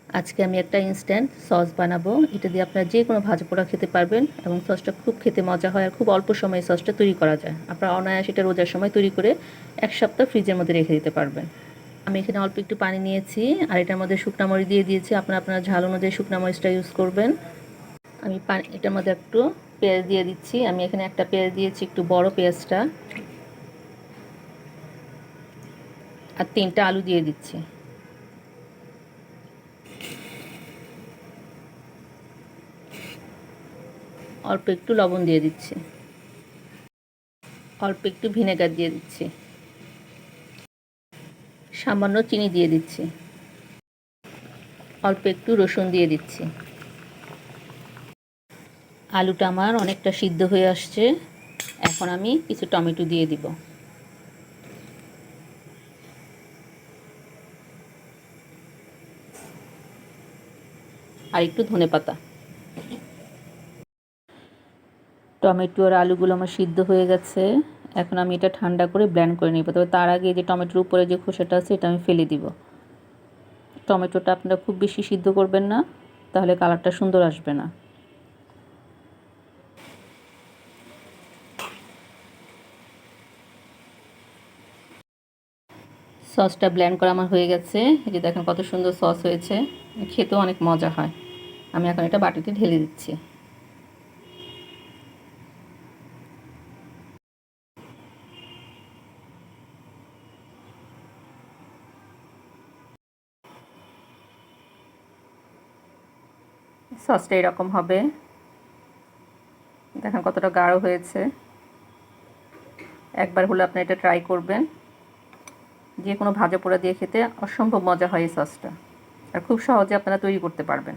আজকে আমি একটা ইনস্ট্যান্ট সস বানাবো। এটা দিয়ে আপনারা যে কোনো ভাজা পোড়া খেতে পারবেন এবং সসটা খুব খেতে মজা হয় আর খুব অল্প সময়ে সসটা তৈরি করা যায়। আপনারা অনায়াসে এটা রোজার সময় তৈরি করে 1 সপ্তাহ ফ্রিজের মধ্যে রেখে দিতে পারবেন। আমি এখানে অল্প একটু পানি নিয়েছি আর এটার মধ্যে শুকনা মরিচ দিয়ে দিয়েছি। আপনারা আপনার ঝাল অনুযায়ী শুকনা মরিচটা ইউজ করবেন। আমি এটার মধ্যে একটু পেঁয়াজ দিয়ে দিচ্ছি। আমি এখানে একটা পেঁয়াজ দিয়েছি, একটু বড় পেঁয়াজটা, আর 3টা আলু দিয়ে দিচ্ছি। অল্প একটু লবণ দিয়ে দিচ্ছি, অল্প একটু ভিনেগার দিয়ে দিচ্ছি, সামান্য চিনি দিয়ে দিচ্ছি, অল্প একটু রসুন দিয়ে দিচ্ছি। আলুটা আমার অনেকটা সিদ্ধ হয়ে আসছে। এখন আমি কিছু টমেটো দিয়ে দিব আর একটু ধনেপাতা। টমেটো আর আলুগুলো আমার সিদ্ধ হয়ে গেছে। এখন আমি এটা ঠান্ডা করে ব্লেন্ড করে নিব। তবে তার আগে যে টমেটোর উপরে যে খোসাটা আছে এটা আমি ফেলে দিব। টমেটোটা আপনারা খুব বেশি সিদ্ধ করবেন না, তাহলে কালারটা সুন্দর আসবে না। সসটা ব্লেন্ড করা আমার হয়ে গেছে। এই যে দেখেন কত সুন্দর সস হয়েছে, খেতেও অনেক মজা হয়। আমি এখন এটা বাটিতে ঢেলে দিচ্ছি। সসটা এরকম হবে, দেখেন কতটা গাঢ় হয়েছে। একবার হলে আপনি এটা ট্রাই করবেন। যে কোনো ভাজা পোড়া দিয়ে খেতে অসম্ভব মজা হয় এই সসটা, আর খুব সহজে আপনারা তৈরি করতে পারবেন।